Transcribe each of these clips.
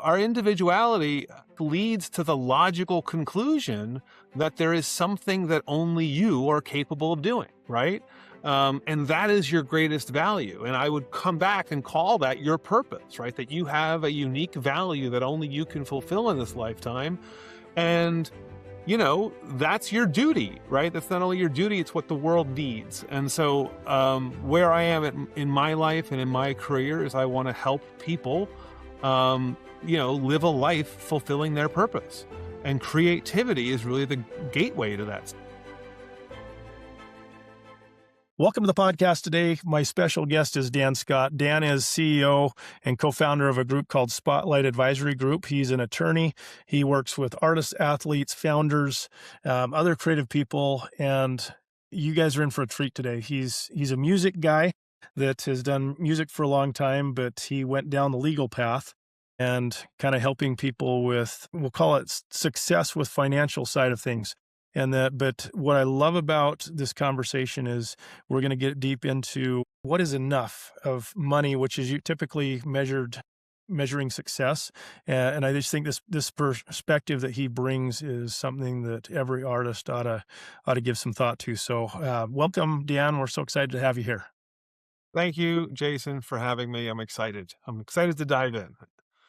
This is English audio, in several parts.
our individuality leads to the logical conclusion that there is something that only you are capable of doing, right? And that is your greatest value. And I would come back and call that your purpose, right? That you have a unique value that only you can fulfill in this lifetime. And that's your duty, right? That's not only your duty, it's what the world needs. And so where I am in my life and in my career is I want to help people, live a life fulfilling their purpose. And creativity is really the gateway to that. Welcome to the podcast today. My special guest is Dan Scott. Dan is CEO and co-founder of a group called Spotlight Advisory Group. He's an attorney. He works with artists, athletes, founders, other creative people, and you guys are in for a treat today. He's a music guy that has done music for a long time, but he went down the legal path and kind of helping people with, we'll call it success with financial side of things. But what I love about this conversation is we're going to get deep into what is enough of money, which is typically measuring success. And I just think this perspective that he brings is something that every artist ought to give some thought to. So welcome, Dan. We're so excited to have you here. Thank you, Jason, for having me. I'm excited to dive in.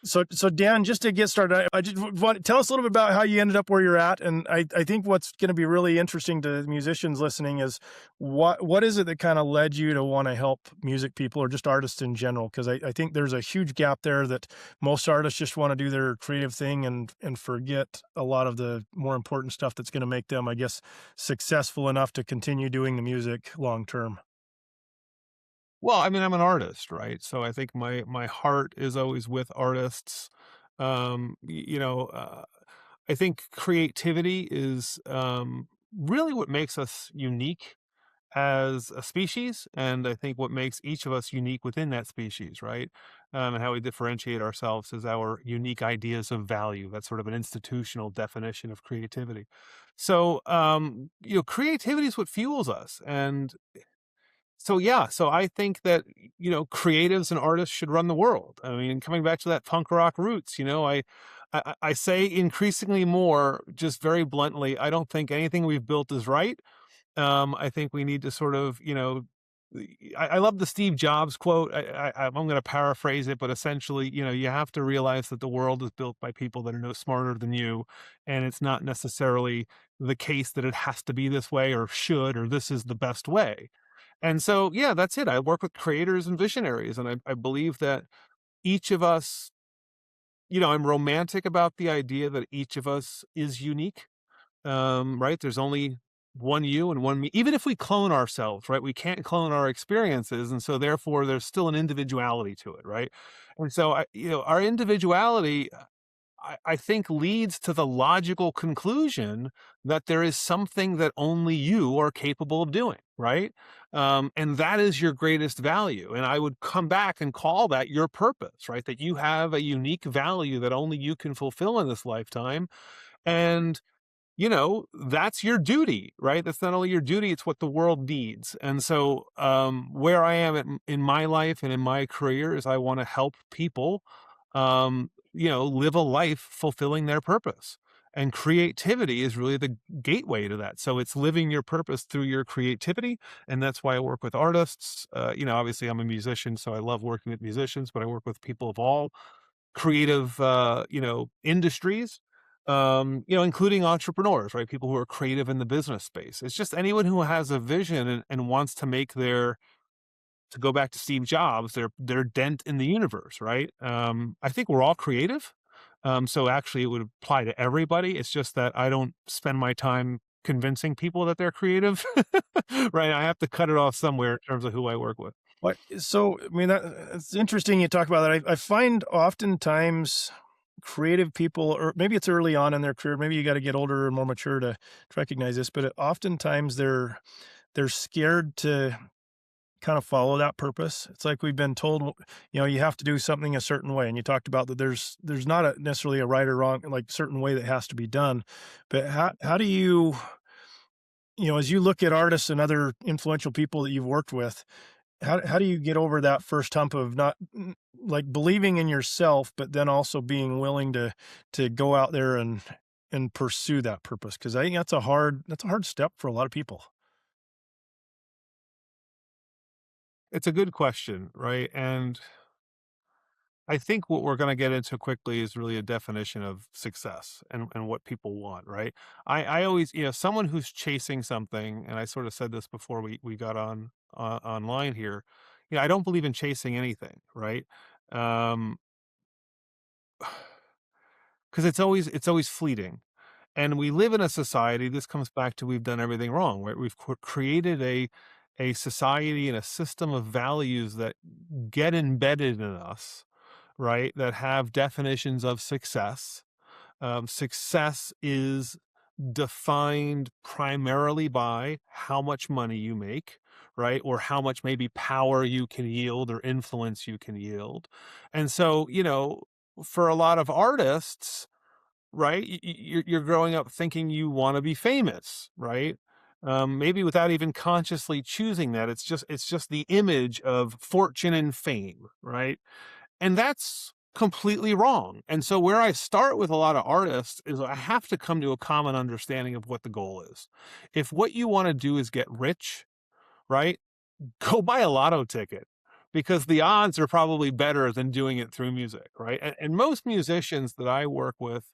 So Dan, just to get started, I just want to tell us a little bit about how you ended up where you're at. And I think what's going to be really interesting to musicians listening is what is it that kind of led you to want to help music people or just artists in general? Because I think there's a huge gap there that most artists just want to do their creative thing and forget a lot of the more important stuff that's going to make them, I guess, successful enough to continue doing the music long term. Well, I mean, I'm an artist, right? So I think my heart is always with artists. I think creativity is really what makes us unique as a species, and I think what makes each of us unique within that species, right? And how we differentiate ourselves is our unique ideas of value. That's sort of an institutional definition of creativity. So, creativity is what fuels us, and so I think that, creatives and artists should run the world. I mean, coming back to that punk rock roots, I say increasingly more, just very bluntly, I don't think anything we've built is right. I think we need to sort of, I love the Steve Jobs quote. I'm going to paraphrase it, but essentially, you have to realize that the world is built by people that are no smarter than you. And it's not necessarily the case that it has to be this way or should, or this is the best way. And so, yeah, that's it. I work with creators and visionaries, and I believe that each of us, I'm romantic about the idea that each of us is unique, right? There's only one you and one me. Even if we clone ourselves, right? We can't clone our experiences. And so therefore there's still an individuality to it, right? And so, our individuality, I think, leads to the logical conclusion that there is something that only you are capable of doing, right? And that is your greatest value. And I would come back and call that your purpose, right? That you have a unique value that only you can fulfill in this lifetime. And that's your duty, right? That's not only your duty, it's what the world needs. And so where I am in my life and in my career is I want to help people, live a life fulfilling their purpose. And creativity is really the gateway to that. So it's living your purpose through your creativity. And that's why I work with artists. Obviously I'm a musician, so I love working with musicians, but I work with people of all creative, industries, including entrepreneurs, right? People who are creative in the business space. It's just anyone who has a vision and wants to make to go back to Steve Jobs, their dent in the universe, right? I think we're all creative. So actually it would apply to everybody. It's just that I don't spend my time convincing people that they're creative, right? I have to cut it off somewhere in terms of who I work with. So, I mean, it's interesting you talk about that. I find oftentimes creative people, or maybe it's early on in their career, maybe you got to get older and more mature to recognize this, but oftentimes they're scared to kind of follow that purpose. It's like we've been told, you have to do something a certain way. And you talked about that there's not necessarily a right or wrong, like certain way that has to be done. But how do you, as you look at artists and other influential people that you've worked with, how do you get over that first hump of not like believing in yourself, but then also being willing to go out there and pursue that purpose? Because I think that's a hard step for a lot of people. It's a good question, right? And I think what we're going to get into quickly is really a definition of success and what people want, right? I always, someone who's chasing something, and I sort of said this before we got on online here. I don't believe in chasing anything, right? Um, because it's always fleeting. And we live in a society, this comes back to we've done everything wrong, right? We've created a society and a system of values that get embedded in us, right? That have definitions of success. Success is defined primarily by how much money you make, right? Or how much maybe power you can yield or influence you can yield. And so, for a lot of artists, right? You're growing up thinking you want to be famous, right? Maybe without even consciously choosing that. It's just the image of fortune and fame, right? And that's completely wrong. And so where I start with a lot of artists is I have to come to a common understanding of what the goal is. If what you want to do is get rich, right? Go buy a lotto ticket because the odds are probably better than doing it through music, right? And most musicians that I work with,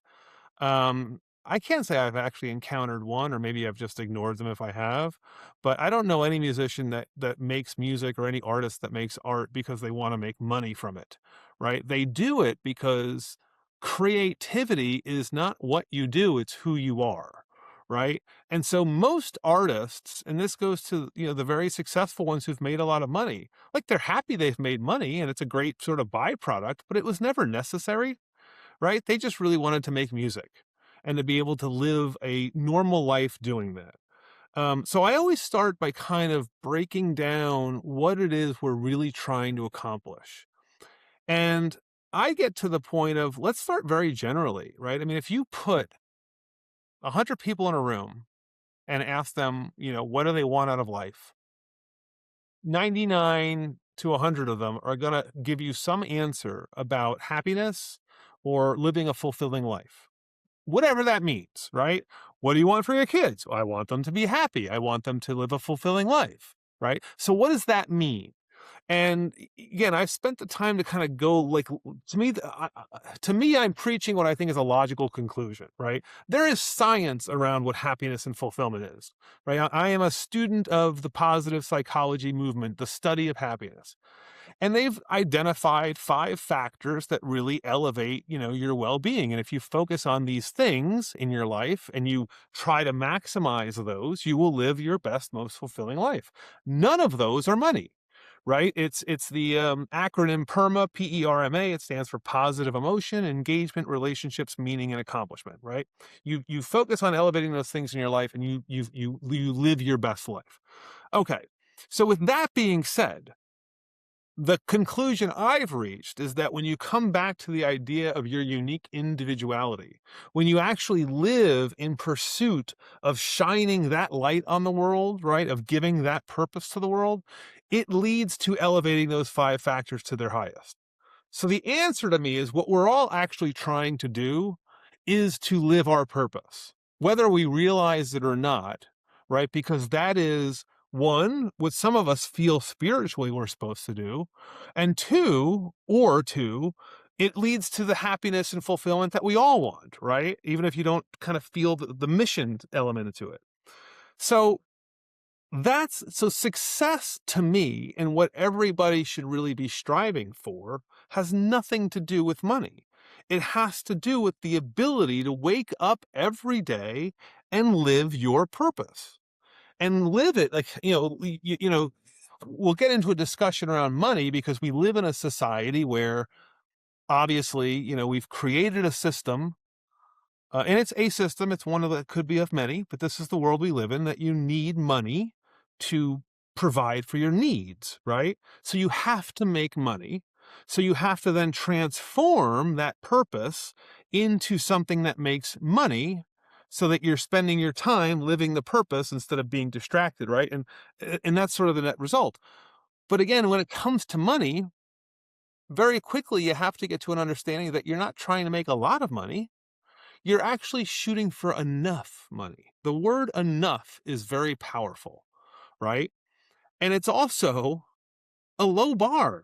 I can't say I've actually encountered one, or maybe I've just ignored them if I have, but I don't know any musician that makes music or any artist that makes art because they want to make money from it, right? They do it because creativity is not what you do, it's who you are, right? And so most artists, and this goes to, the very successful ones who've made a lot of money, like they're happy they've made money and it's a great sort of byproduct, but it was never necessary, right? They just really wanted to make music and to be able to live a normal life doing that. So I always start by kind of breaking down what it is we're really trying to accomplish. And I get to the point of let's start very generally, right? I mean, if you put 100 people in a room and ask them, what do they want out of life? 99 to 100 of them are going to give you some answer about happiness or living a fulfilling life, whatever that means, right? What do you want for your kids? I want them to be happy. I want them to live a fulfilling life, right? So what does that mean? And again, I've spent the time to kind of go like to me, to me, I'm preaching what I think is a logical conclusion, right? There is science around what happiness and fulfillment is, right? I am a student of the positive psychology movement, the study of happiness. And they've identified 5 factors that really elevate, your well-being. And if you focus on these things in your life and you try to maximize those, you will live your best, most fulfilling life. None of those are money, right? It's the acronym PERMA, PERMA. It stands for positive emotion, engagement, relationships, meaning, and accomplishment, right? You focus on elevating those things in your life and you live your best life. Okay. So with that being said, the conclusion I've reached is that when you come back to the idea of your unique individuality, when you actually live in pursuit of shining that light on the world, right, of giving that purpose to the world, it leads to elevating those 5 factors to their highest. So the answer to me is what we're all actually trying to do is to live our purpose, whether we realize it or not, right? Because that is one, what some of us feel spiritually we're supposed to do. And two, it leads to the happiness and fulfillment that we all want, right? Even if you don't kind of feel the mission element to it. So so success to me and what everybody should really be striving for has nothing to do with money. It has to do with the ability to wake up every day and live your purpose and live it like, we'll get into a discussion around money because we live in a society where obviously, we've created a system, and it's a system. It's one of the could be of many, but this is the world we live in, that you need money to provide for your needs, right? So you have to make money. So you have to then transform that purpose into something that makes money so that you're spending your time living the purpose instead of being distracted, right? And that's sort of the net result. But again, when it comes to money, very quickly you have to get to an understanding that you're not trying to make a lot of money. You're actually shooting for enough money. The word enough is very powerful, right? And it's also a low bar,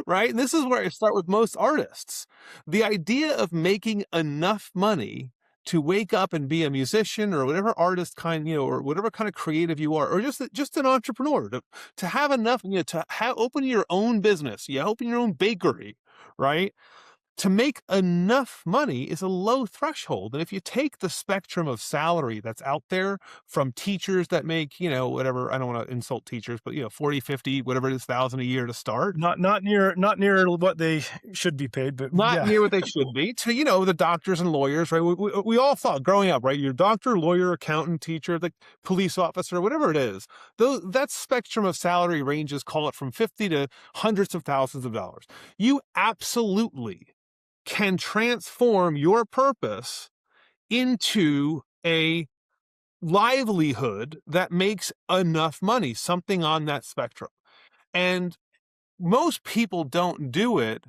right? And this is where I start with most artists. The idea of making enough money to wake up and be a musician or whatever artist kind, or whatever kind of creative you are, or just an entrepreneur to have enough, open your own business, you open your own bakery, right? To make enough money is a low threshold. And if you take the spectrum of salary that's out there from teachers that make, whatever, I don't want to insult teachers, but 40, 50, whatever it is, thousand a year to start, Not near what they should be paid, but not yeah. near what they should be, to, the doctors and lawyers, right? We all thought growing up, right? Your doctor, lawyer, accountant, teacher, the police officer, whatever it is, that spectrum of salary ranges, call it from 50 to hundreds of thousands of dollars. You absolutely can transform your purpose into a livelihood that makes enough money, something on that spectrum. And most people don't do it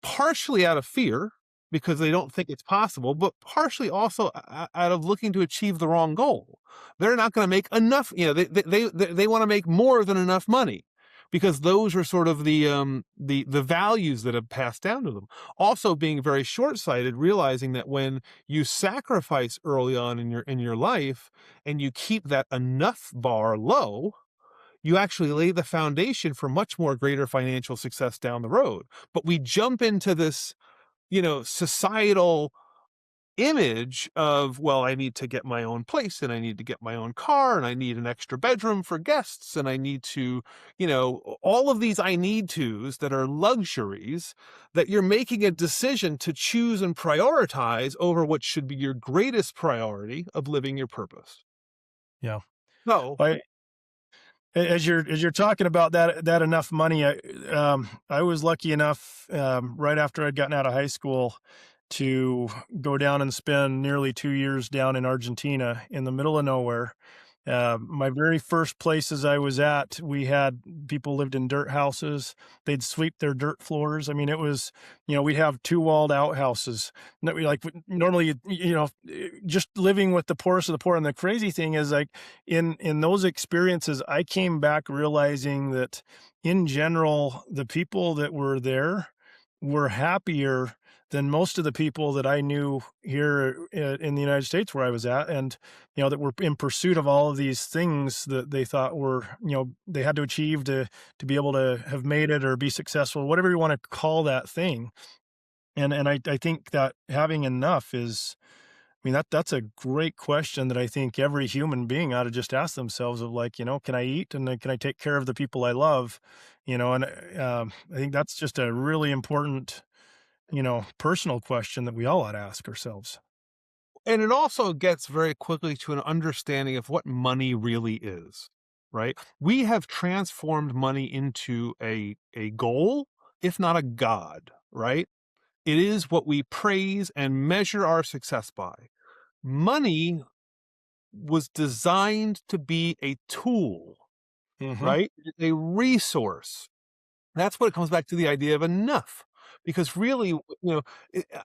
partially out of fear because they don't think it's possible, but partially also out of looking to achieve the wrong goal. They're not going to make enough. They want to make more than enough money because those are sort of the values that have passed down to them. Also, being very short-sighted, realizing that when you sacrifice early on in your life and you keep that enough bar low, you actually lay the foundation for much more greater financial success down the road. But we jump into this, societal image of, well, I need to get my own place and I need to get my own car and I need an extra bedroom for guests and I need to, all of these I need tos that are luxuries that you're making a decision to choose and prioritize over what should be your greatest priority of living your purpose. Yeah. So, I as you're talking about that enough money, I was lucky enough, right after I'd gotten out of high school to go down and spend nearly 2 years down in Argentina in the middle of nowhere. My very first places I was at, we had people lived in dirt houses. They'd sweep their dirt floors. I mean, it was, we'd have two-walled outhouses. No, like normally, just living with the poorest of the poor. And the crazy thing is, like in those experiences, I came back realizing that in general, the people that were there were happier than most of the people that I knew here in the United States where I was at, and that were in pursuit of all of these things that they thought were, they had to achieve to be able to have made it or be successful, whatever you want to call that thing. And I think that having enough is, I mean, that's a great question that I think every human being ought to just ask themselves of, like, can I eat and then can I take care of the people I love? And I think that's just a really important, personal question that we all ought to ask ourselves. and it also gets very quickly to an understanding of what money really is, right? We have transformed money into a goal, if not a god, right? It is what we praise and measure our success by. Money was designed to be a tool, Hmm. right? A resource. That's what it comes back to, the idea of enough. Because really,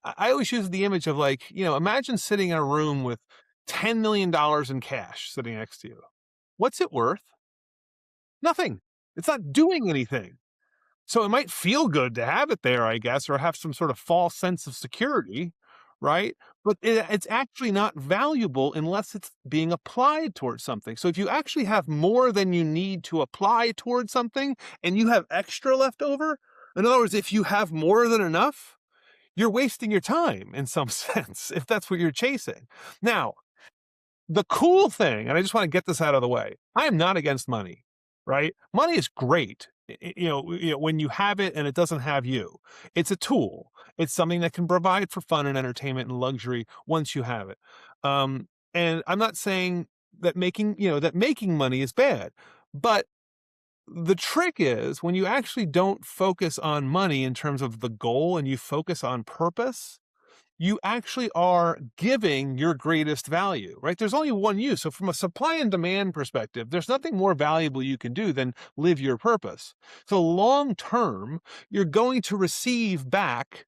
I always use the image of, like, imagine sitting in a room with $10 million in cash sitting next to you. What's it worth? Nothing. It's not doing anything. So it might feel good to have it there, I guess, or have some sort of false sense of security, right? But it's actually not valuable unless it's being applied towards something. So if you actually have more than you need to apply towards something and you have extra left over, in other words, if you have more than enough, you're wasting your time in some sense, if that's what you're chasing. Now, the cool thing, and I just want to get this out of the way, I am not against money, right? Money is great. When you have it and it doesn't have you, it's a tool. It's something that can provide for fun and entertainment and luxury once you have it. And I'm not saying that making money is bad, but the trick is when you actually don't focus on money in terms of the goal and you focus on purpose, you actually are giving your greatest value, right? There's only one you. So from a supply and demand perspective, there's nothing more valuable you can do than live your purpose. So long term, you're going to receive back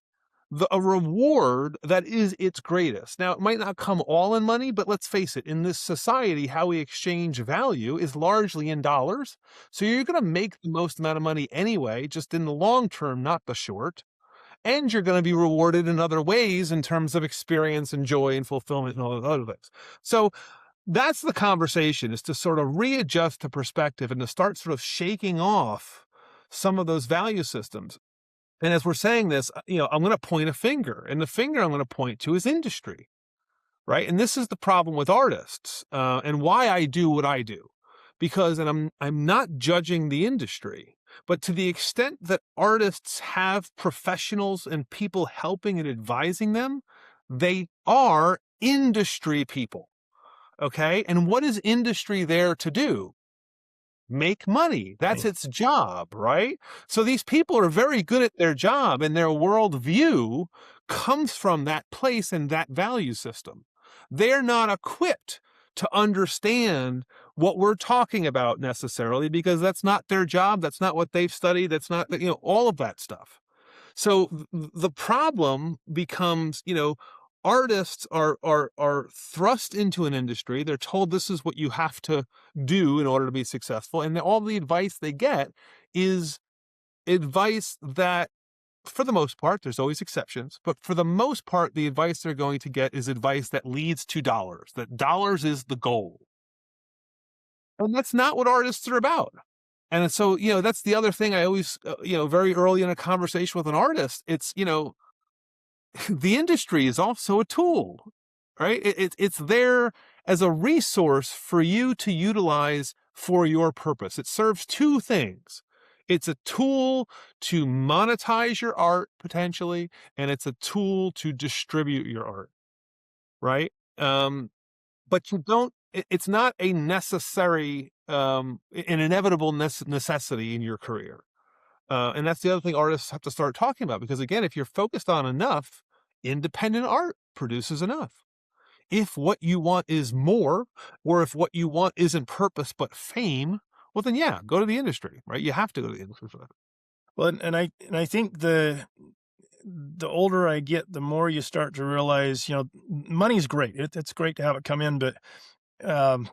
a reward that is its greatest. Now, it might not come all in money, but let's face it, in this society, how we exchange value is largely in dollars. So you're going to make the most amount of money anyway, just in the long term, not the short. And you're going to be rewarded in other ways in terms of experience and joy and fulfillment and all those other things. So that's the conversation, is to sort of readjust the perspective and to start sort of shaking off some of those value systems. And as we're saying this, I'm going to point a finger, and the finger I'm going to point to is industry, right? And this is the problem with artists, and why I do what I do, because, and I'm not judging the industry, but to the extent that artists have professionals and people helping and advising them, they are industry people. Okay. And what is industry there to do? Make money. That's Right. its job, right? So these people are very good at their job, and their worldview comes from that place and that value system. They're not equipped to understand what we're talking about necessarily, because that's not their job. That's not what they've studied. That's not, all of that stuff. So the problem becomes, artists are thrust into an industry. They're told this is what you have to do in order to be successful, and all the advice they get is advice that, for the most part, there's always exceptions, but for the most part, the advice they're going to get is advice that leads to dollars. That dollars is the goal, and that's not what artists are about. And so, that's the other thing I always, very early in a conversation with an artist, it's, the industry is also a tool, right? It's there as a resource for you to utilize for your purpose. It serves two things. It's a tool to monetize your art potentially, and it's a tool to distribute your art, right? But you don't. It's not a necessary, an inevitable necessity in your career. And that's the other thing artists have to start talking about, because again, if you're focused on enough, independent art produces enough. If what you want is more, or if what you want isn't purpose but fame, well then yeah, go to the industry, right? You have to go to the industry for that. Well, and I think the older I get, the more you start to realize, money's great. It's great to have it come in, but um,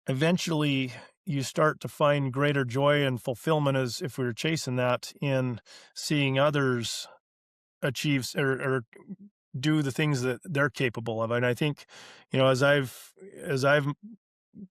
eventually you start to find greater joy and fulfillment, as if we were chasing that, in seeing others achieve or do the things that they're capable of. And I think, as I've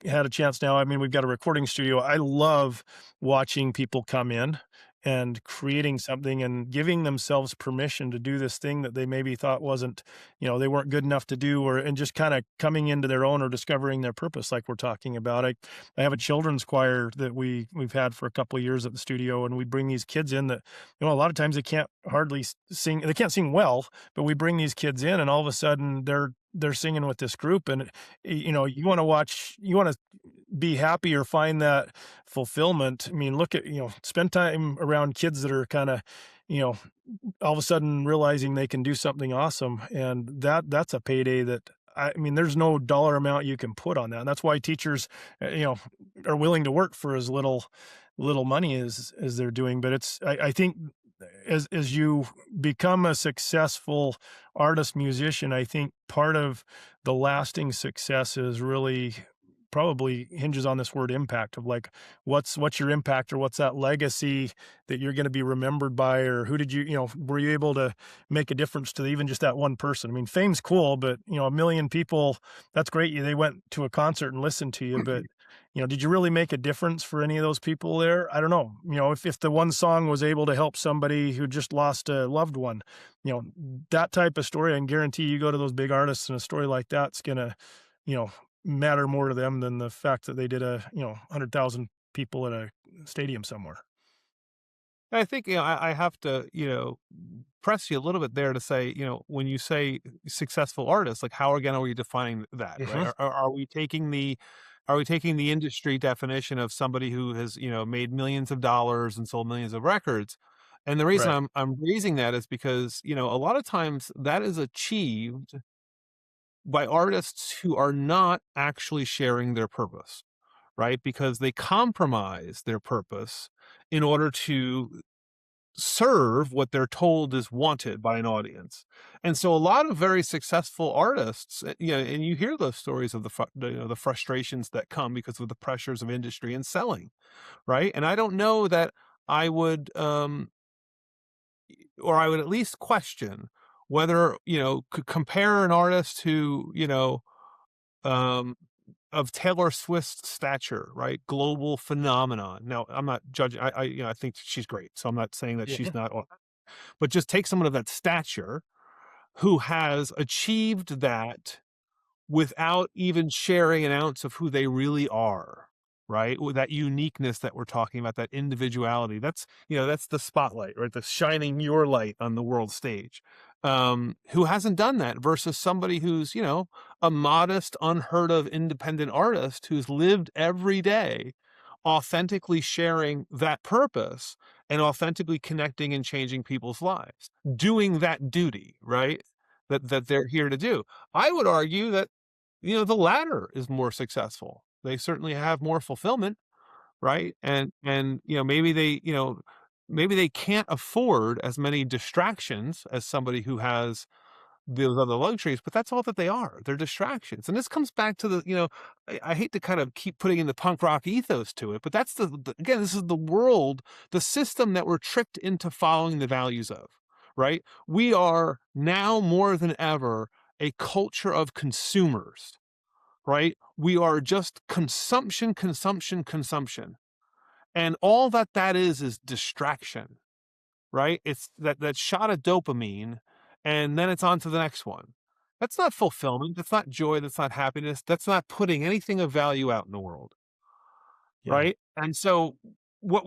had a chance now, I mean, we've got a recording studio. I love watching people come in and creating something and giving themselves permission to do this thing that they maybe thought wasn't, they weren't good enough to do, and just kind of coming into their own or discovering their purpose, like we're talking about. I have a children's choir that we've had for a couple of years at the studio, and we bring these kids in that, a lot of times they can't hardly sing. They can't sing well, but we bring these kids in, and all of a sudden they're singing with this group. And you want to be happy or find that fulfillment. I mean, look at, spend time around kids that are kind of, you know all of a sudden realizing they can do something awesome, and that's a payday that, I mean, there's no dollar amount you can put on that. And that's why teachers, are willing to work for as little money as they're doing. But I think as you become a successful artist musician, I think part of the lasting success is really probably hinges on this word impact, of like, what's your impact, or what's that legacy that you're going to be remembered by, or who did were you able to make a difference to even just that one person? I mean, fame's cool, but a million people, that's great. They went to a concert and listened to you, but did you really make a difference for any of those people there? I don't know. If the one song was able to help somebody who just lost a loved one, that type of story, I can guarantee you go to those big artists and a story like that's gonna, you know, matter more to them than the fact that they did 100,000 people at a stadium somewhere. I think, I have to, press you a little bit there to say, when you say successful artists, like how again are we defining that, right? Mhm. Are we taking the industry definition of somebody who has, made millions of dollars and sold millions of records? And the reason Right. I'm raising that is because, a lot of times that is achieved by artists who are not actually sharing their purpose, right? Because they compromise their purpose in order to serve what they're told is wanted by an audience. And so a lot of very successful artists, and you hear those stories of the frustrations that come because of the pressures of industry and selling, right? And I don't know that I would or I would at least question whether, could compare an artist who, um of Taylor Swift's stature, right? Global phenomenon. Now, I'm not judging. I think she's great, so I'm not saying that she's Yeah. not. But just take someone of that stature who has achieved that without even sharing an ounce of who they really are, right? With that uniqueness that we're talking about, that individuality. That's the spotlight, right? The shining your light on the world stage. Who hasn't done that versus somebody who's, a modest, unheard of independent artist who's lived every day authentically sharing that purpose and authentically connecting and changing people's lives, doing that duty, right? That they're here to do. I would argue that the latter is more successful. They certainly have more fulfillment, right? And maybe they can't afford as many distractions as somebody who has those other luxuries, but that's all that they are. They're distractions. And this comes back to I hate to kind of keep putting in the punk rock ethos to it, but that's again, this is the world, the system that we're tricked into following the values of, right? We are now more than ever a culture of consumers, right? We are just consumption, consumption, consumption. And all that is distraction, right? It's that shot of dopamine, and then it's on to the next one. That's not fulfillment. That's not joy. That's not happiness. That's not putting anything of value out in the world, Yeah. right? And so what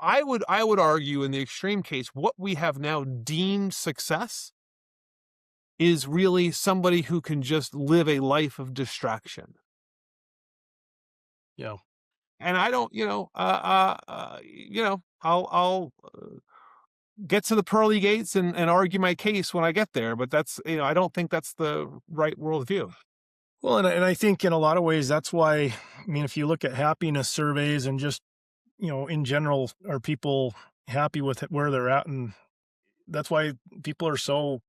I would argue in the extreme case, what we have now deemed success is really somebody who can just live a life of distraction. Yeah. And I don't, I'll get to the pearly gates and argue my case when I get there. But I don't think that's the right worldview. Well, and I think in a lot of ways that's why, I mean, if you look at happiness surveys and just, in general, are people happy with where they're at? And that's why people are so,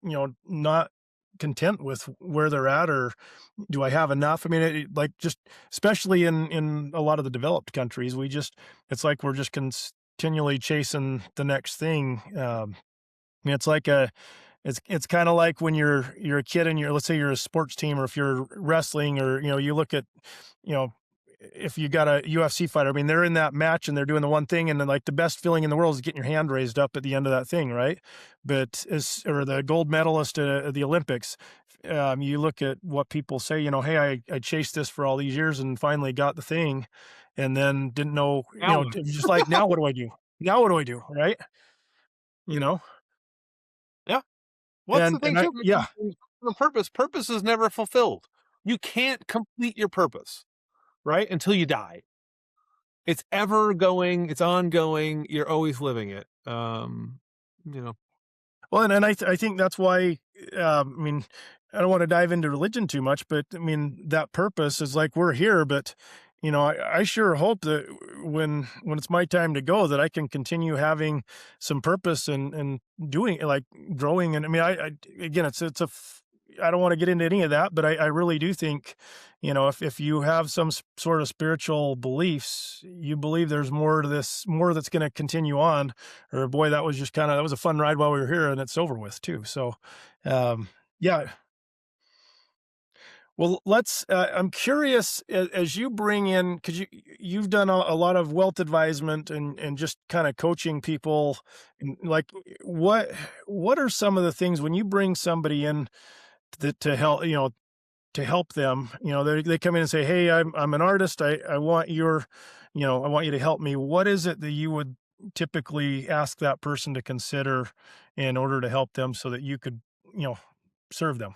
not content with where they're at, or do I have enough? I mean, like, just especially in a lot of the developed countries, it's like we're just continually chasing the next thing. I mean, it's kind of like when you're a kid and let's say you're a sports team, or if you're wrestling, or you look at, you know if you got a UFC fighter. I mean, they're in that match and they're doing the one thing, and then like the best feeling in the world is getting your hand raised up at the end of that thing, right? But or the gold medalist at the Olympics, you look at what people say. Hey, I chased this for all these years and finally got the thing, and then didn't know. Now, Just like, now what do I do? Now what do I do? Right? You know, yeah. What's the and thing I too? yeah. The purpose is never fulfilled. You can't complete your purpose, right? Until you die. It's ever going. It's ongoing. You're always living it. You know. Well, and I think that's why, I mean, I don't want to dive into religion too much, but I mean, that purpose is like, we're here, but I sure hope that when it's my time to go, that I can continue having some purpose and doing, like, growing. And I mean, I again, I don't want to get into any of that, but I really do think, if you have some sort of spiritual beliefs, you believe there's more to this, more that's going to continue on, or boy, that was a fun ride while we were here and it's over with too. So, yeah. Well, I'm curious, as you bring in, cause you've done a lot of wealth advisement and just kind of coaching people, and like, what are some of the things when you bring somebody in to help, to help them, they come in and say, hey, I'm an artist. I want I want you to help me. What is it that you would typically ask that person to consider in order to help them so that you could, you know, serve them?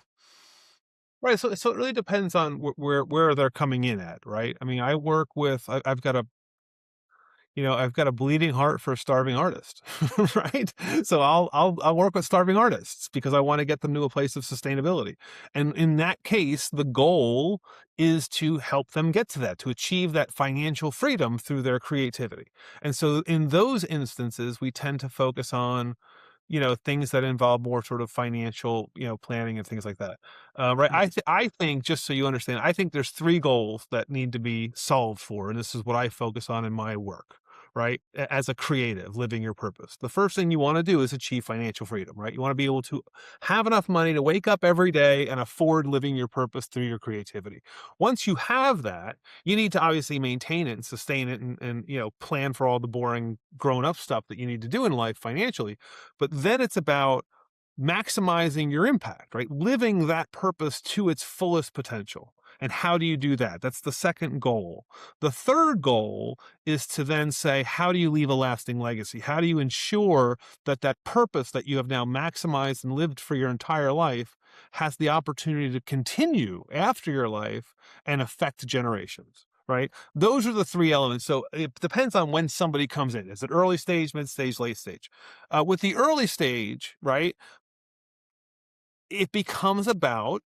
Right. So it really depends on where they're coming in at, right? I mean, I work with. I've got I've got a bleeding heart for a starving artist, right? So I'll work with starving artists because I want to get them to a place of sustainability. And in that case, the goal is to help them get to that, to achieve that financial freedom through their creativity. And so in those instances, we tend to focus on things that involve more sort of financial, planning and things like that. Right. Mm. I think, just so you understand, I think there's three goals that need to be solved for. And this is what I focus on in my work, right? As a creative living your purpose. The first thing you want to do is achieve financial freedom, right? You want to be able to have enough money to wake up every day and afford living your purpose through your creativity. Once you have that, you need to obviously maintain it and sustain it and plan for all the boring grown up stuff that you need to do in life financially. But then it's about maximizing your impact, right? Living that purpose to its fullest potential. And how do you do that? That's the second goal. The third goal is to then say, how do you leave a lasting legacy? How do you ensure that that purpose that you have now maximized and lived for your entire life has the opportunity to continue after your life and affect generations? Right? Those are the three elements. So it depends on when somebody comes in. Is it early stage, mid stage, late stage? With the early stage, right, it becomes about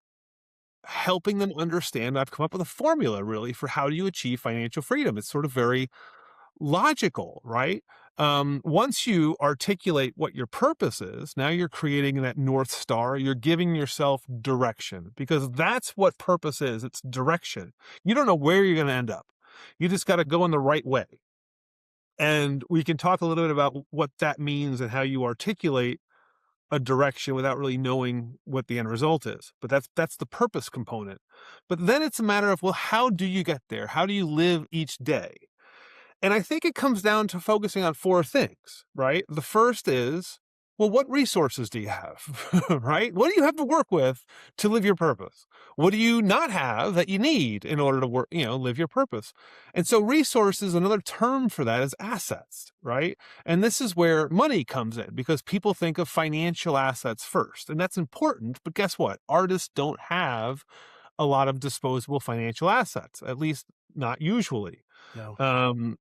helping them understand. I've come up with a formula really for how do you achieve financial freedom. It's sort of very logical, right? Once you articulate what your purpose is, now you're creating that North Star. You're giving yourself direction because that's what purpose is. It's direction. You don't know where you're going to end up. You just got to go in the right way. And we can talk a little bit about what that means and how you articulate a direction without really knowing what the end result is. But that's the purpose component. But then it's a matter of, well, how do you get there? How do you live each day? And I think it comes down to focusing on four things, right? The first is, well, what resources do you have, right? What do you have to work with to live your purpose? What do you not have that you need in order to work, live your purpose? And so resources, another term for that is assets, right? And this is where money comes in because people think of financial assets first. And that's important. But guess what? Artists don't have a lot of disposable financial assets, at least not usually. No. Um,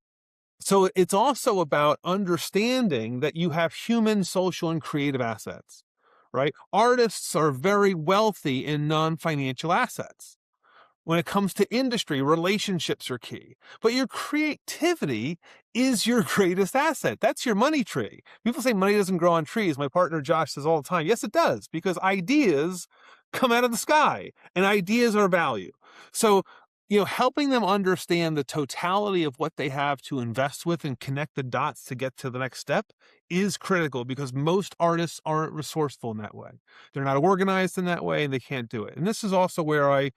so it's also about understanding that you have human, social, and creative assets, right? Artists are very wealthy in non-financial assets. When it comes to industry, relationships are key. But your creativity is your greatest asset. That's your money tree. People say money doesn't grow on trees. My partner Josh says all the time, yes, it does, because ideas come out of the sky and ideas are value. So, helping them understand the totality of what they have to invest with and connect the dots to get to the next step is critical because most artists aren't resourceful in that way. They're not organized in that way and they can't do it. And this is also where I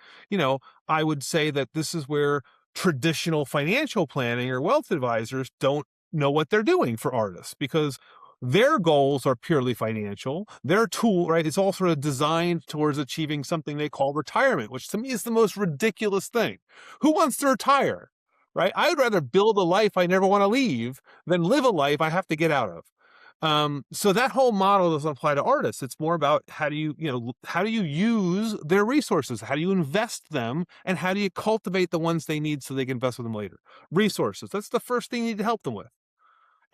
would say that this is where traditional financial planning or wealth advisors don't know what they're doing for artists because their goals are purely financial. Their tool, right, is all sort of designed towards achieving something they call retirement, which to me is the most ridiculous thing. Who wants to retire? Right? I would rather build a life I never want to leave than live a life I have to get out of. So that whole model doesn't apply to artists. It's more about how do you use their resources? How do you invest them? And how do you cultivate the ones they need so they can invest with them later? Resources. That's the first thing you need to help them with.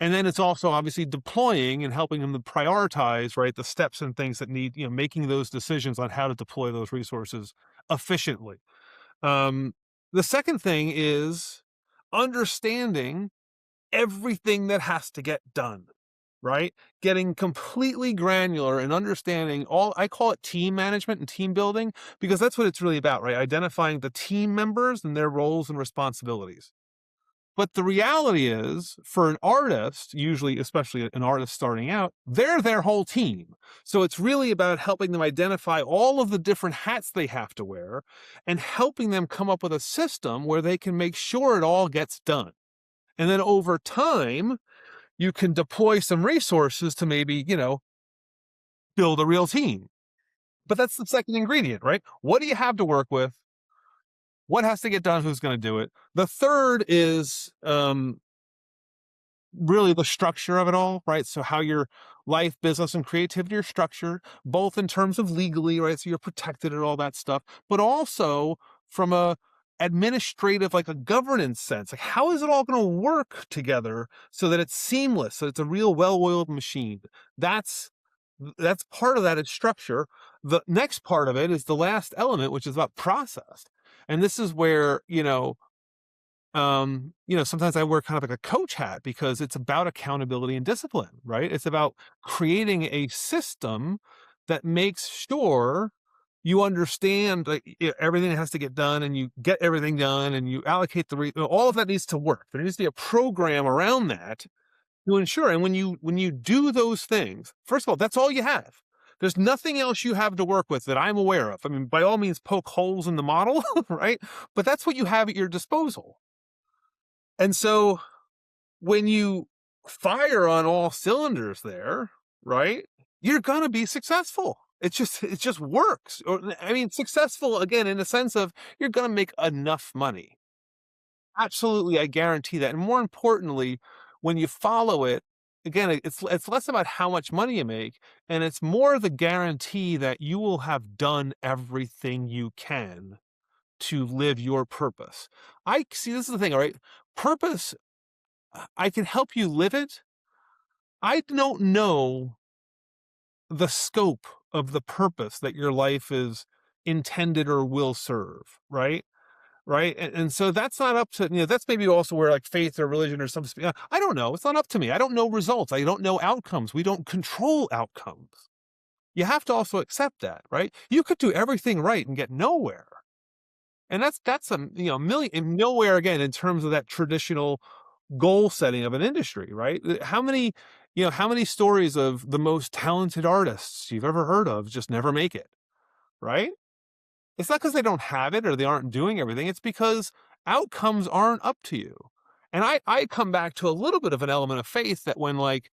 And then it's also obviously deploying and helping them to prioritize, right, the steps and things that need, making those decisions on how to deploy those resources efficiently. Um, the second thing is understanding everything that has to get done, right? Getting completely granular and understanding I call it team management and team building because that's what it's really about, right? Identifying the team members and their roles and responsibilities. But the reality is, for an artist, usually, especially an artist starting out, they're their whole team. So it's really about helping them identify all of the different hats they have to wear and helping them come up with a system where they can make sure it all gets done. And then over time, you can deploy some resources to maybe, build a real team. But that's the second ingredient, right? What do you have to work with? What has to get done? Who's going to do it? The third is really the structure of it all, right? So how your life, business, and creativity are structured, both in terms of legally, right? So you're protected and all that stuff, but also from a administrative, like a governance sense. Like, how is it all going to work together so that it's seamless, so it's a real well-oiled machine? That's that's part of that is structure. The next part of it is the last element, which is about process. And this is where, sometimes I wear kind of like a coach hat because it's about accountability and discipline, right? It's about creating a system that makes sure you understand, like, everything that has to get done, and you get everything done, and you allocate all of that needs to work. There needs to be a program around that to ensure. And when you do those things, first of all, that's all you have. There's nothing else you have to work with that I'm aware of. I mean, by all means, poke holes in the model, right? But that's what you have at your disposal. And so when you fire on all cylinders there, right, you're going to be successful. It just works. Or, I mean, successful again in the sense of you're going to make enough money. Absolutely, I guarantee that. And more importantly, when you follow it, again, it's less about how much money you make, and it's more the guarantee that you will have done everything you can to live your purpose. I see, this is the thing, all right? Purpose, I can help you live it. I don't know the scope of the purpose that your life is intended or will serve, right? Right. And so that's not up to, that's maybe also where like faith or religion or something. I don't know. It's not up to me. I don't know results. I don't know outcomes. We don't control outcomes. You have to also accept that, right? You could do everything right and get nowhere. And that's a, million and nowhere again in terms of that traditional goal setting of an industry, right? How many stories of the most talented artists you've ever heard of just never make it, right? It's not because they don't have it or they aren't doing everything. It's because outcomes aren't up to you. And I come back to a little bit of an element of faith that when like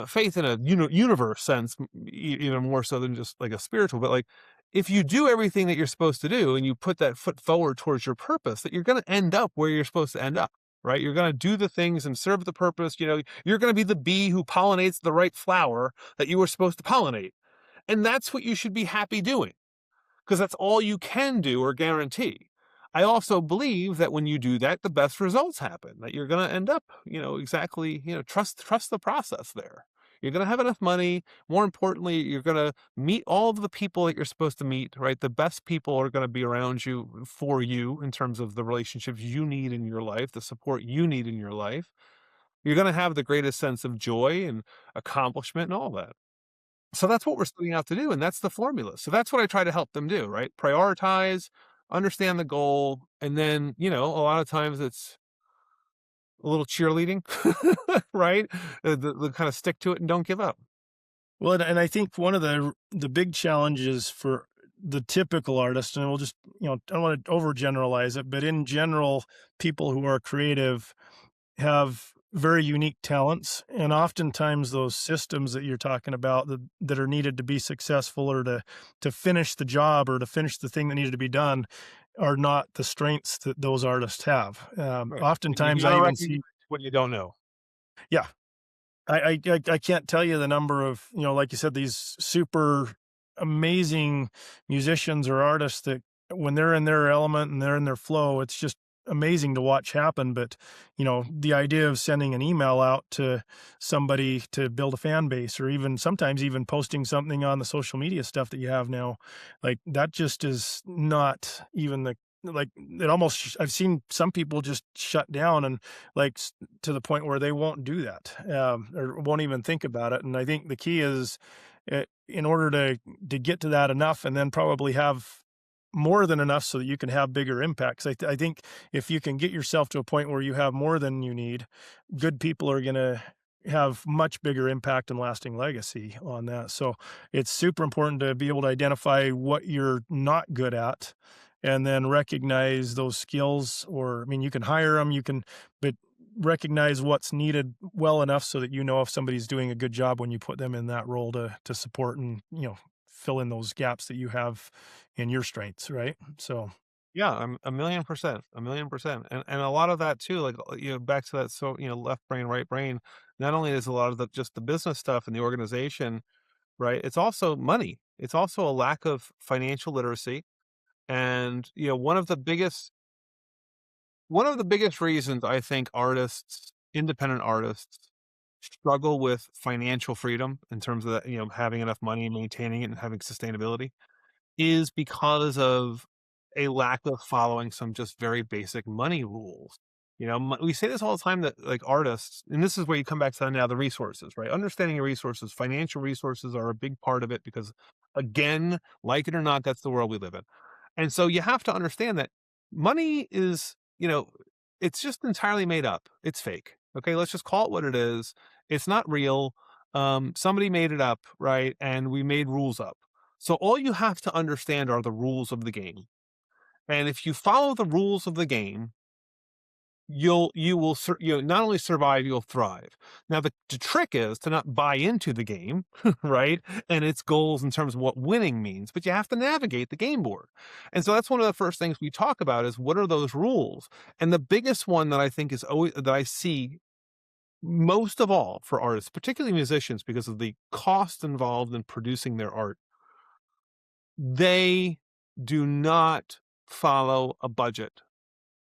faith in a universe sense, even more so than just like a spiritual, but like if you do everything that you're supposed to do and you put that foot forward towards your purpose, that you're going to end up where you're supposed to end up. Right. You're going to do the things and serve the purpose. You're going to be the bee who pollinates the right flower that you were supposed to pollinate. And that's what you should be happy doing because that's all you can do or guarantee. I also believe that when you do that, the best results happen, that you're going to end up, exactly, trust the process there. You're going to have enough money. More importantly, you're going to meet all of the people that you're supposed to meet, right? The best people are going to be around you for you in terms of the relationships you need in your life, the support you need in your life. You're going to have the greatest sense of joy and accomplishment and all that. So that's what we're setting out to do, and that's the formula. So that's what I try to help them do, right? Prioritize, understand the goal, and then, a lot of times it's a little cheerleading, right? The kind of stick to it and don't give up. Well, and I think one of the big challenges for the typical artist, and we'll just, I don't want to overgeneralize it, but in general, people who are creative have very unique talents, and oftentimes those systems that you're talking about that are needed to be successful or to finish the job or to finish the thing that needed to be done are not the strengths that those artists have. Right. You Oftentimes, I gotta even recognize see, what you don't know. yeah, I can't tell you the number of, like you said, these super amazing musicians or artists that when they're in their element and they're in their flow, it's just amazing to watch happen. But, the idea of sending an email out to somebody to build a fan base, or even sometimes even posting something on the social media stuff that you have now, like that just is not even like it almost, I've seen some people just shut down and like to the point where they won't do that, or won't even think about it. And I think the key is, in order to get to that enough, and then probably have more than enough so that you can have bigger impacts. I think if you can get yourself to a point where you have more than you need, good people are going to have much bigger impact and lasting legacy on that. So it's super important to be able to identify what you're not good at and then recognize those skills. Or, I mean, you can hire them, but recognize what's needed well enough so that if somebody's doing a good job when you put them in that role to support and, fill in those gaps that you have in your strengths, right? So, Yeah, I'm a million percent, a million percent. And a lot of that too, like, back to that, so, left brain, right brain, not only is a lot of just the business stuff and the organization, right? It's also money. It's also a lack of financial literacy. And, one of the biggest reasons I think independent artists struggle with financial freedom in terms of that, having enough money, maintaining it, and having sustainability is because of a lack of following some just very basic money rules. We say this all the time that like artists, and this is where you come back to now the resources, right? Understanding your resources, financial resources are a big part of it because, again, like it or not, that's the world we live in. And so you have to understand that money is, it's just entirely made up. It's fake. Okay, let's just call it what it is. It's not real. Somebody made it up, right? And we made rules up. So all you have to understand are the rules of the game. And if you follow the rules of the game, you will not only survive, you'll thrive. Now the trick is to not buy into the game, right? And its goals in terms of what winning means, but you have to navigate the game board. And so that's one of the first things we talk about is what are those rules? And the biggest one that I think is always that I see most of all for artists, particularly musicians, because of the cost involved in producing their art, they do not follow a budget,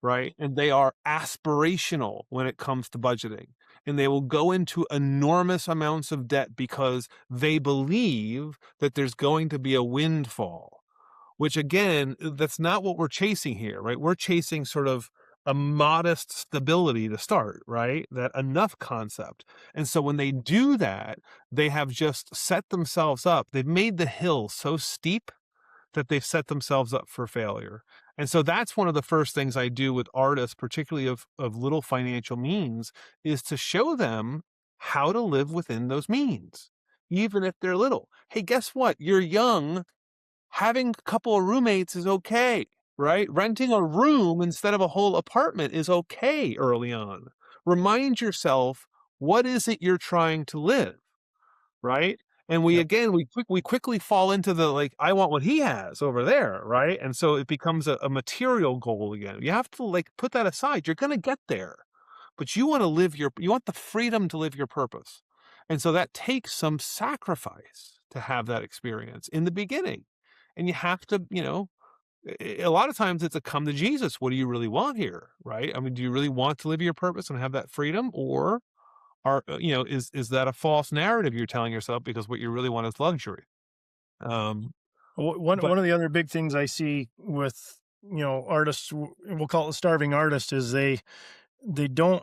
right? And they are aspirational when it comes to budgeting. And they will go into enormous amounts of debt because they believe that there's going to be a windfall, which again, that's not what we're chasing here, right? We're chasing sort of a modest stability to start, right? That enough concept. And so when they do that, they have just set themselves up. They've made the hill so steep that they've set themselves up for failure. And so that's one of the first things I do with artists, particularly of little financial means, is to show them how to live within those means, even if they're little. Hey, guess what? You're young. Having a couple of roommates is okay, right? Renting a room instead of a whole apartment is okay early on. Remind yourself, what is it you're trying to live? Right? And we Yep. again, we quickly fall into the, like, I want what he has over there, right? And so it becomes a material goal again. You have to, like, put that aside. You're gonna get there, but you want the freedom to live your purpose. And so that takes some sacrifice to have that experience in the beginning. And you have to, a lot of times it's a come to Jesus. What do you really want here, right? I mean, do you really want to live your purpose and have that freedom, or is that a false narrative you're telling yourself because what you really want is luxury? Um, One but of the other big things I see with, artists, we'll call it starving artists, is they don't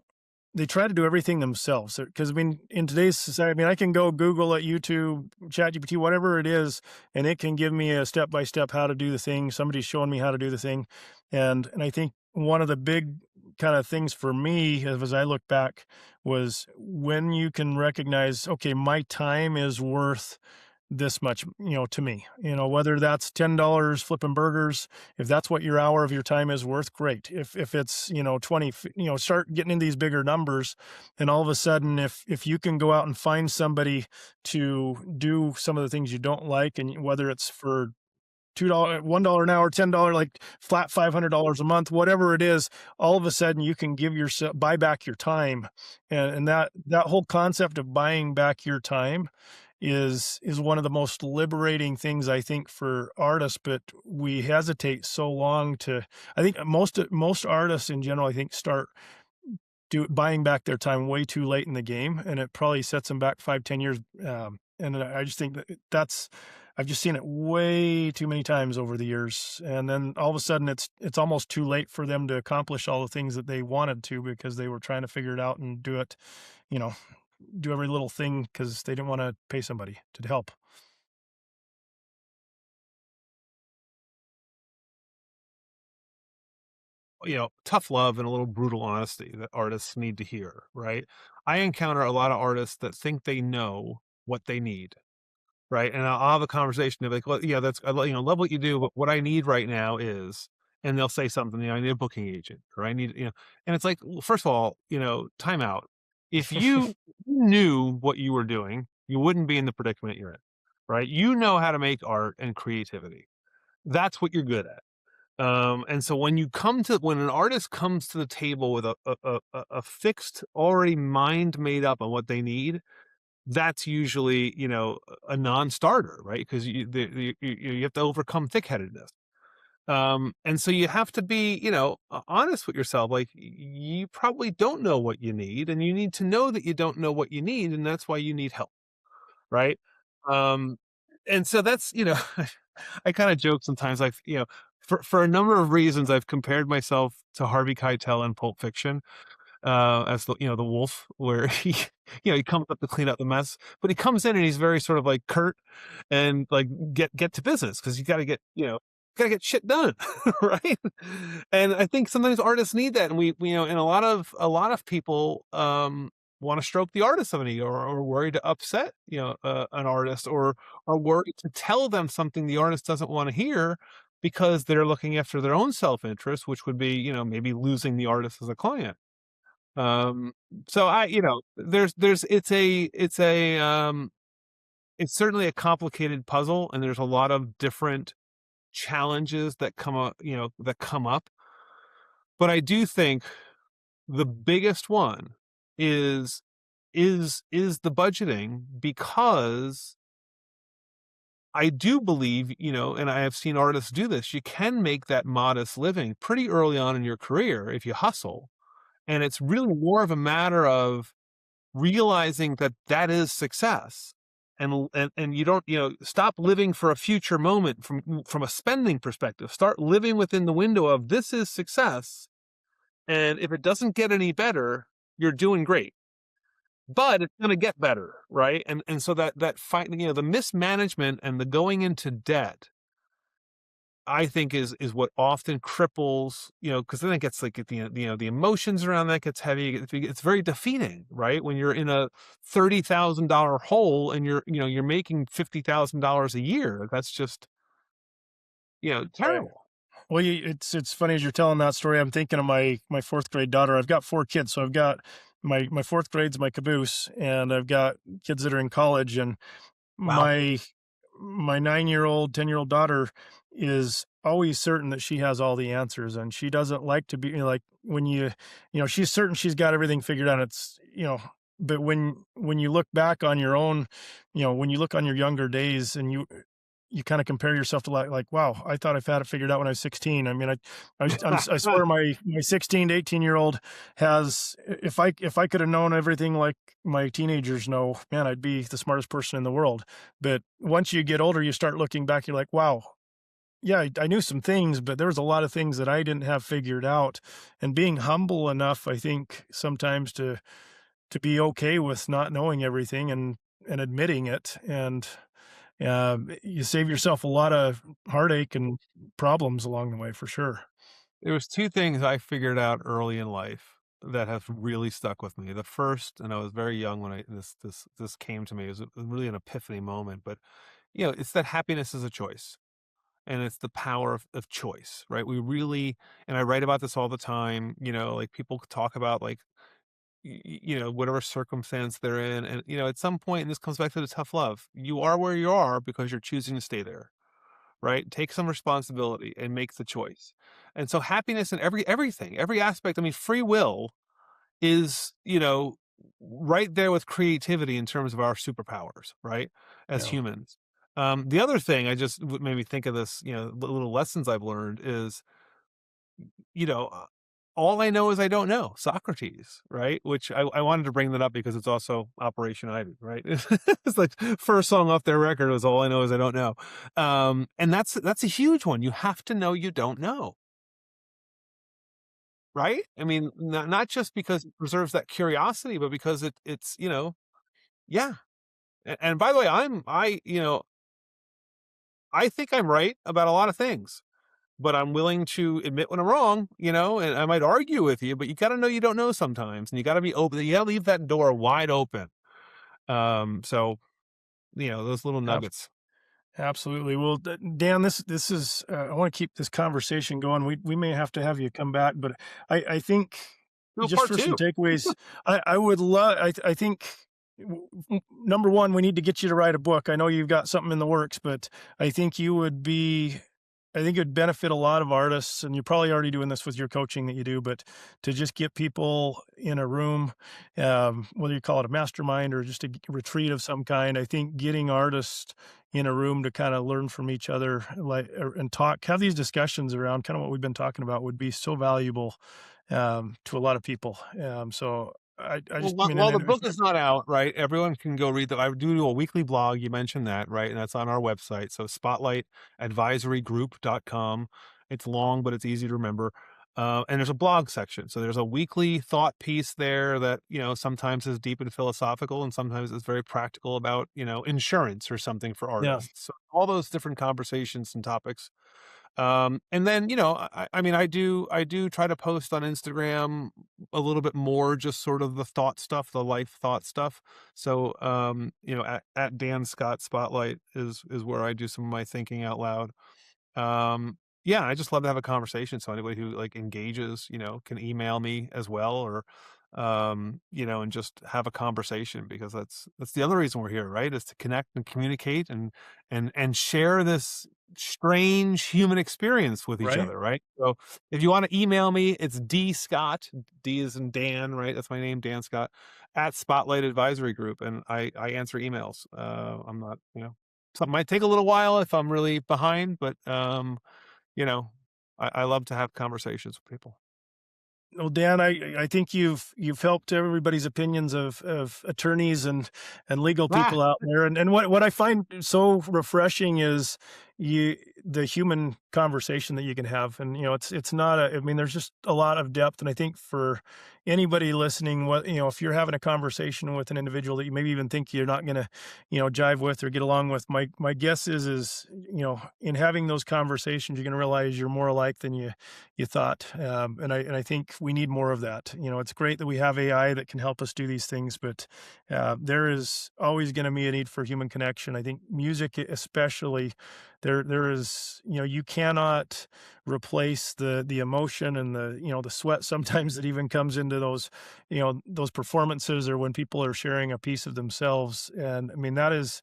they try to do everything themselves. Because I mean, in today's society, I mean, I can go Google at YouTube, ChatGPT, whatever it is, and it can give me a step by step how to do the thing. Somebody's showing me how to do the thing, and I think one of the big kind of things for me as I look back was when you can recognize, okay, my time is worth this much, to me, whether that's $10 flipping burgers, if that's what your hour of your time is worth, great. If it's, 20, start getting in these bigger numbers. And all of a sudden, if you can go out and find somebody to do some of the things you don't like, and whether it's for $2, $1 an hour, $10, like flat $500 a month, whatever it is, all of a sudden you can buy back your time. And that whole concept of buying back your time is one of the most liberating things I think for artists, but we hesitate so long to. I think most artists in general, I think, start buying back their time way too late in the game, and it probably sets them back 5, 10 years. And I just think that's I've just seen it way too many times over the years, and then all of a sudden it's almost too late for them to accomplish all the things that they wanted to because they were trying to figure it out and do it, you know, do every little thing because they didn't want to pay somebody to help. tough love and a little brutal honesty that artists need to hear, right? I encounter a lot of artists that think they know what they need, right? And I'll have a conversation. They're like, "Well, yeah, love what you do, but what I need right now is," and they'll say something, "I need a booking agent, or I need," and it's like, well, first of all, time out. If you knew what you were doing, you wouldn't be in the predicament you're in, right? You know how to make art and creativity. That's what you're good at. And so when an artist comes to the table with a fixed, already mind made up on what they need, that's usually, a non-starter, right? Because you have to overcome thick-headedness. And so you have to be, honest with yourself. Like you probably don't know what you need, and you need to know that you don't know what you need, and that's why you need help, right? Um, and so that's, I kind of joke sometimes, like, for a number of reasons, I've compared myself to Harvey Keitel in Pulp Fiction, as the wolf, where he comes up to clean up the mess, but he comes in and he's very sort of like curt and like get to business because you got to get shit done, right? And I think sometimes artists need that, and and a lot of people want to stroke the artist of an ego, or worried to upset an artist, or worried to tell them something the artist doesn't want to hear because they're looking after their own self-interest, which would be maybe losing the artist as a client. um, so there's it's certainly a complicated puzzle, and there's a lot of different challenges that come up. But I do think the biggest one is is the budgeting, because I do believe, and I have seen artists do this, you can make that modest living pretty early on in your career if you hustle. And it's really more of a matter of realizing that that is success, and you don't stop living for a future moment from a spending perspective. Start living within the window of this is success, and if it doesn't get any better, you're doing great, but it's going to get better, right? And so that fight, the mismanagement and the going into debt, I think is what often cripples, because then it gets like the emotions around that gets heavy. It's very defeating, right? When you're in a $30,000 hole and you're making $50,000 a year. That's just Right. terrible. Well, it's funny as you're telling that story. I'm thinking of my fourth grade daughter. I've got 4 kids, so I've got my fourth grade's my caboose, and I've got kids that are in college. And Wow. my 9-year-old, 10-year-old daughter is always certain that she has all the answers, and she doesn't like to be, like, when she's certain she's got everything figured out. But when you look back on your own, when you look on your younger days, and you kind of compare yourself to, like, wow, I thought I've had it figured out when I was 16. I mean, I swear my 16 to 18-year-old has, if I could have known everything like my teenagers know, man, I'd be the smartest person in the world. But once you get older, you start looking back, you're like, wow, yeah, I knew some things, but there was a lot of things that I didn't have figured out. And being humble enough, I think, sometimes to be okay with not knowing everything, and admitting it. And you save yourself a lot of heartache and problems along the way, for sure. There was two things I figured out early in life that have really stuck with me. The first, and I was very young when this came to me, it was really an epiphany moment. But it's that happiness is a choice, and it's the power of choice, right? We really, and I write about this all the time, like people talk about, like, whatever circumstance they're in. And, at some point, and this comes back to the tough love, you are where you are because you're choosing to stay there, right? Take some responsibility and make the choice. And so happiness in everything, every aspect. I mean, free will is, right there with creativity in terms of our superpowers, right? As Yeah. humans. The other thing I just made me think of this, little lessons I've learned is, you know, uh, all I know is I don't know. Socrates, right? Which I wanted to bring that up because it's also Operation Ivy, right? It's like first song off their record was all I know is I don't know. And that's a huge one. You have to know you don't know, right? I mean, not just because it preserves that curiosity, but because it's yeah. And by the way, I think I'm right about a lot of things, but I'm willing to admit when I'm wrong, and I might argue with you, but you got to know you don't know sometimes, and you got to be open. You got to leave that door wide open. So those little Ab- nuggets. Absolutely. Well, Dan, this is, I want to keep this conversation going. We may have to have you come back, but I think, No, just part for some two. takeaways, I would love, I think, number one, we need to get you to write a book. I know you've got something in the works, but I think you would be I think it'd benefit a lot of artists, and you're probably already doing this with your coaching that you do, but to just get people in a room, whether you call it a mastermind or just a retreat of some kind, I think getting artists in a room to kind of learn from each other, like, and talk, have these discussions around kind of what we've been talking about would be so valuable to a lot of people. So I Well, just, I mean, while the and if, book is not out, right, everyone can go read I do a weekly blog, you mentioned that, right, and that's on our website, so spotlightadvisorygroup.com. It's long, but it's easy to remember, and there's a blog section, so there's a weekly thought piece there that, sometimes is deep and philosophical, and sometimes it's very practical about, insurance or something for yeah, artists, so all those different conversations and topics. And then, I mean, I do try to post on Instagram a little bit more, just sort of the thought stuff, the life thought stuff. So, at Dan Scott Spotlight is where I do some of my thinking out loud. Yeah, I just love to have a conversation. So anybody who like engages, can email me as well, or and just have a conversation, because that's the other reason we're here, right? Is to connect and communicate and share this strange human experience with each right. other, right? So if you want to email me, it's D Scott, D is in Dan, right? That's my name, Dan Scott, at Spotlight Advisory Group. And I answer emails. I'm not, something might take a little while if I'm really behind, but you know, I love to have conversations with people. Well, Dan, I think you've helped everybody's opinions of attorneys and legal Ah, people out there. And what I find so refreshing is the human conversation that you can have. And it's not I mean, there's just a lot of depth. And I think for anybody listening, if you're having a conversation with an individual that you maybe even think you're not gonna, jive with or get along with, my guess is in having those conversations, you're gonna realize you're more alike than you thought. And I think we need more of that. It's great that we have AI that can help us do these things, but there is always going to be a need for human connection. I think music, especially, there is, you cannot replace the emotion and the sweat sometimes that even comes into those performances, or when people are sharing a piece of themselves. And I mean, that is,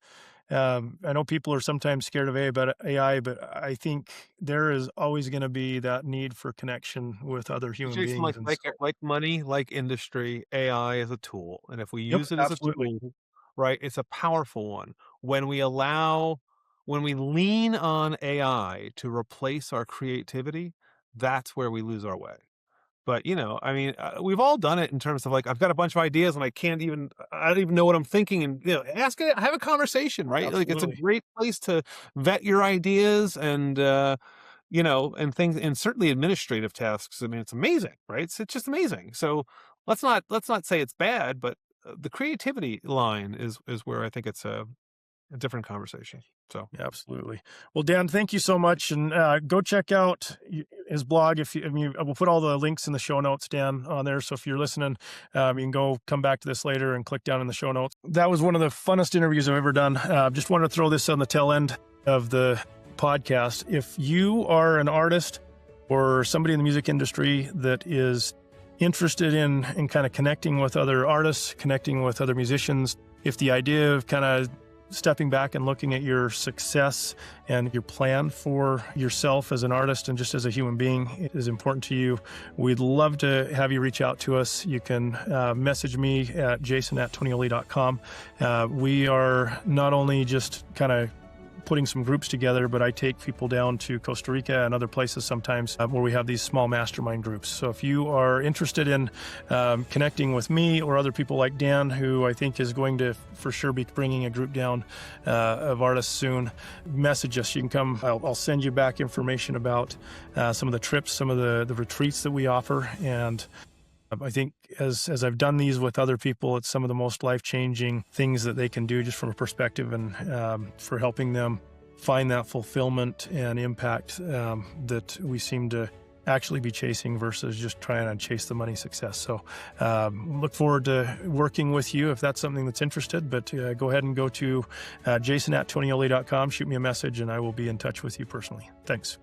I know people are sometimes scared of AI, but I think there is always going to be that need for connection with other human Jason, beings. And so, like money, like industry, AI is a tool, and if we yep, use it as a absolutely. tool, right, it's a powerful one. When we allow, when we lean on AI to replace our creativity, that's where we lose our way. But, I mean, we've all done it in terms of like, I've got a bunch of ideas and I don't even know what I'm thinking. And, ask it, have a conversation, right? Like, it's a Absolutely. great place to vet your ideas and, and things, and certainly administrative tasks. I mean, it's amazing, right? It's just amazing. So let's not say it's bad, but the creativity line is where I think it's a different conversation. So Yeah, absolutely. Well, Dan, thank you so much, and go check out his blog. If you, I mean, we'll put all the links in the show notes, Dan, on there. So if you're listening, you can go come back to this later and click down in the show notes. That was one of the funnest interviews I've ever done. Just wanted to throw this on the tail end of the podcast. If you are an artist or somebody in the music industry that is interested in kind of connecting with other artists, connecting with other musicians, if the idea of kind of stepping back and looking at your success and your plan for yourself as an artist and just as a human being is important to you, we'd love to have you reach out to us. You can message me at jason@tonioli.com. We are not only just kind of putting some groups together, but I take people down to Costa Rica and other places sometimes where we have these small mastermind groups. So if you are interested in connecting with me or other people like Dan, who I think is going to for sure be bringing a group down of artists soon, message us. You can come. I'll send you back information about some of the trips, some of the retreats that we offer. And I think as I've done these with other people, it's some of the most life-changing things that they can do just from a perspective and for helping them find that fulfillment and impact that we seem to actually be chasing versus just trying to chase the money success. So look forward to working with you if that's something that's interested, but go ahead and go to jason@tonioli.com, shoot me a message, and I will be in touch with you personally. Thanks.